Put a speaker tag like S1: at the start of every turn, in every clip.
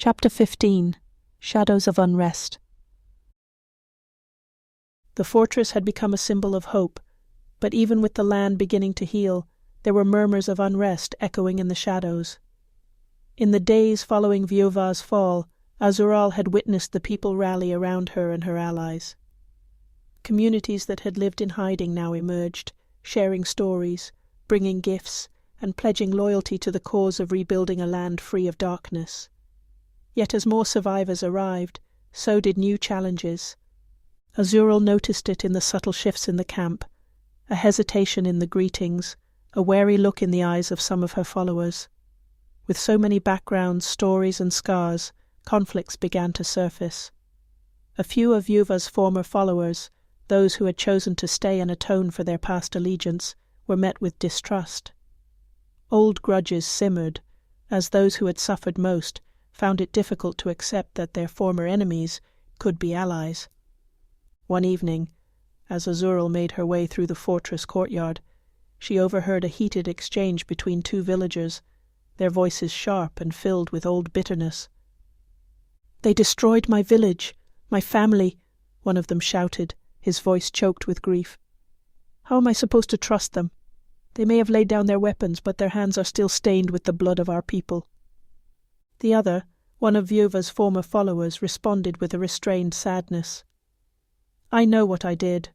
S1: Chapter 15. Shadows of Unrest. The fortress had become a symbol of hope, but even with the land beginning to heal, there were murmurs of unrest echoing in the shadows. In the days following Viova's fall, Azural had witnessed the people rally around her and her allies. Communities that had lived in hiding now emerged, sharing stories, bringing gifts, and pledging loyalty to the cause of rebuilding a land free of darkness. Yet as more survivors arrived, so did new challenges. Azural noticed it in the subtle shifts in the camp, a hesitation in the greetings, a wary look in the eyes of some of her followers. With so many backgrounds, stories, and scars, conflicts began to surface. A few of Yuva's former followers, those who had chosen to stay and atone for their past allegiance, were met with distrust. Old grudges simmered, as those who had suffered most found it difficult to accept that their former enemies could be allies. One evening, as Azural made her way through the fortress courtyard, she overheard a heated exchange between two villagers, their voices sharp and filled with old bitterness. "They destroyed my village, my family," one of them shouted, his voice choked with grief. "How am I supposed to trust them? They may have laid down their weapons, but their hands are still stained with the blood of our people." The other, one of Viova's former followers, responded with a restrained sadness. "I know what I did.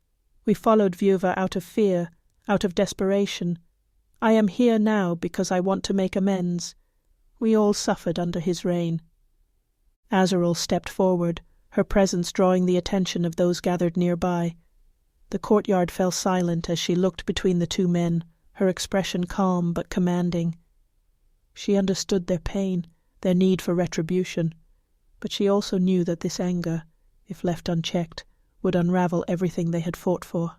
S1: We followed Viova out of fear, out of desperation. I am here now because I want to make amends. We all suffered under his reign." Azural stepped forward, her presence drawing the attention of those gathered nearby. The courtyard fell silent as she looked between the two men, her expression calm but commanding. She understood their pain, their need for retribution, but she also knew that this anger, if left unchecked, would unravel everything they had fought for.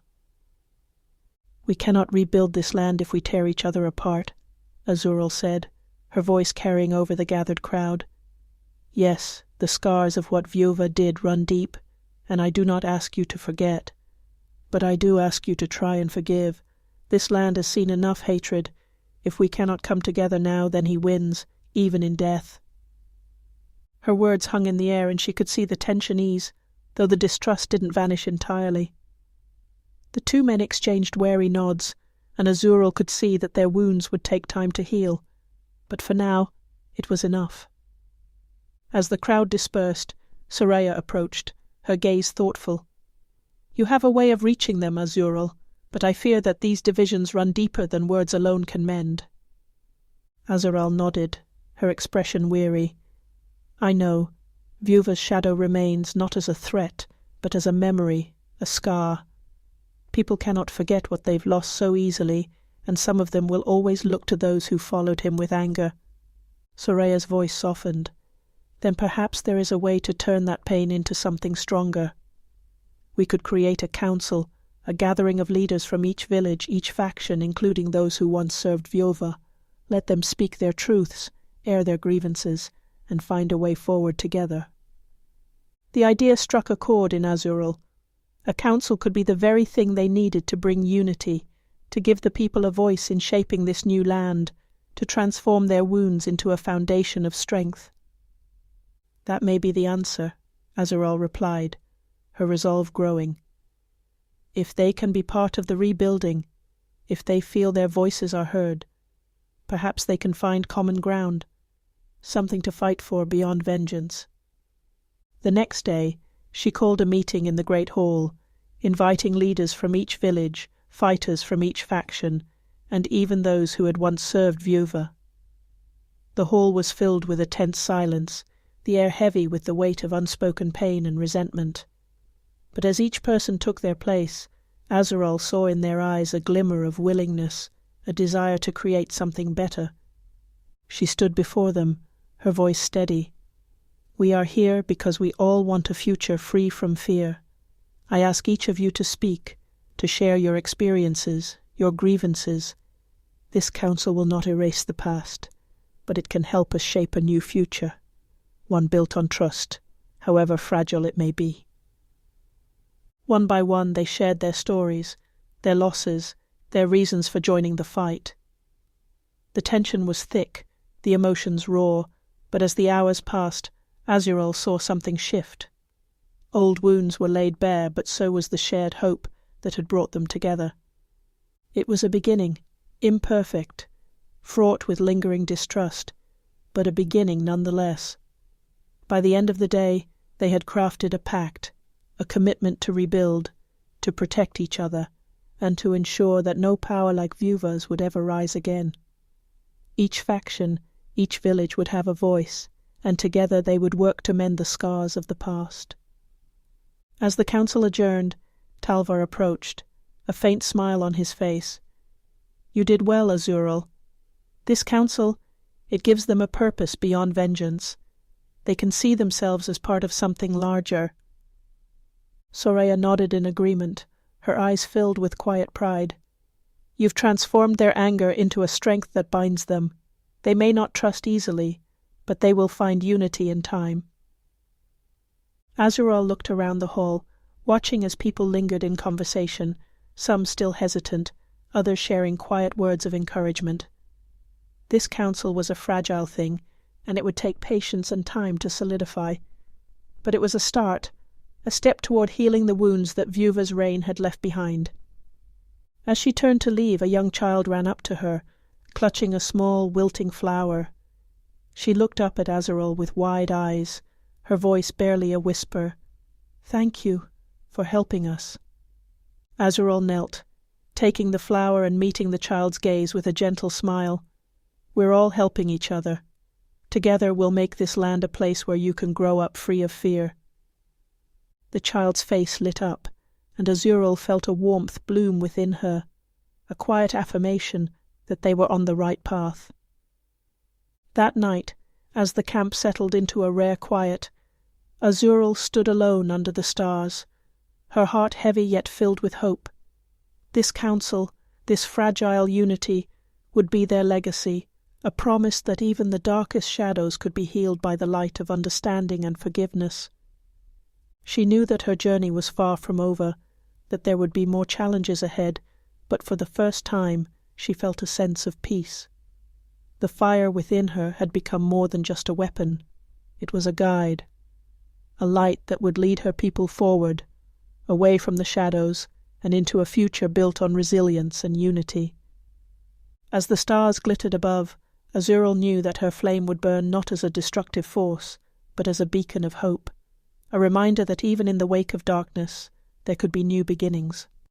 S1: "We cannot rebuild this land if we tear each other apart," Azural said, her voice carrying over the gathered crowd. "Yes, the scars of what Viova did run deep, and I do not ask you to forget. But I do ask you to try and forgive. This land has seen enough hatred. If we cannot come together now, then he wins, even in death." Her words hung in the air, and she could see the tension ease, though the distrust didn't vanish entirely. The two men exchanged wary nods, and Azural could see that their wounds would take time to heal, but for now it was enough. As the crowd dispersed, Soraya approached, her gaze thoughtful. "You have a way of reaching them, Azural, but I fear that these divisions run deeper than words alone can mend." Azural nodded, her expression weary. "I know. Viova's shadow remains not as a threat, but as a memory, a scar. People cannot forget what they've lost so easily, and some of them will always look to those who followed him with anger." Soraya's voice softened. "Then perhaps there is a way to turn that pain into something stronger. We could create a council, a gathering of leaders from each village, each faction, including those who once served Viova. Let them speak their truths, air their grievances, and find a way forward together." The idea struck a chord in Azural. A council could be the very thing they needed to bring unity, to give the people a voice in shaping this new land, to transform their wounds into a foundation of strength. "That may be the answer," Azural replied, her resolve growing. "If they can be part of the rebuilding, if they feel their voices are heard, perhaps they can find common ground, something to fight for beyond vengeance." The next day, she called a meeting in the great hall, inviting leaders from each village, fighters from each faction, and even those who had once served Viova. The hall was filled with a tense silence, the air heavy with the weight of unspoken pain and resentment. But as each person took their place, Azural saw in their eyes a glimmer of willingness, a desire to create something better. She stood before them, her voice steady. "We are here because we all want a future free from fear. I ask each of you to speak, to share your experiences, your grievances. This council will not erase the past, but it can help us shape a new future, one built on trust, however fragile it may be." One by one they shared their stories, their losses, their reasons for joining the fight. The tension was thick, the emotions raw, but as the hours passed, Azural saw something shift. Old wounds were laid bare, but so was the shared hope that had brought them together. It was a beginning, imperfect, fraught with lingering distrust, but a beginning nonetheless. By the end of the day, they had crafted a pact, a commitment to rebuild, to protect each other, and to ensure that no power like Vuva's would ever rise again. Each faction, each village would have a voice, and together they would work to mend the scars of the past. As the council adjourned, Talvar approached, a faint smile on his face. "You did well, Azural. This council, it gives them a purpose beyond vengeance. They can see themselves as part of something larger." Soraya nodded in agreement, her eyes filled with quiet pride. "You've transformed their anger into a strength that binds them. They may not trust easily, but they will find unity in time." Azural looked around the hall, watching as people lingered in conversation, some still hesitant, others sharing quiet words of encouragement. This council was a fragile thing, and it would take patience and time to solidify. But it was a start, a step toward healing the wounds that Vuva's reign had left behind. As she turned to leave, a young child ran up to her, clutching a small, wilting flower. She looked up at Azural with wide eyes, her voice barely a whisper. "Thank you for helping us." Azural knelt, taking the flower and meeting the child's gaze with a gentle smile. "We're all helping each other. Together we'll make this land a place where you can grow up free of fear." The child's face lit up, and Azural felt a warmth bloom within her, a quiet affirmation that they were on the right path. That night, as the camp settled into a rare quiet, Azural stood alone under the stars, her heart heavy yet filled with hope. This council, this fragile unity, would be their legacy, a promise that even the darkest shadows could be healed by the light of understanding and forgiveness. She knew that her journey was far from over, that there would be more challenges ahead, but for the first time she felt a sense of peace. The fire within her had become more than just a weapon. It was a guide, a light that would lead her people forward, away from the shadows, and into a future built on resilience and unity. As the stars glittered above, Azural knew that her flame would burn not as a destructive force, but as a beacon of hope, a reminder that even in the wake of darkness there could be new beginnings.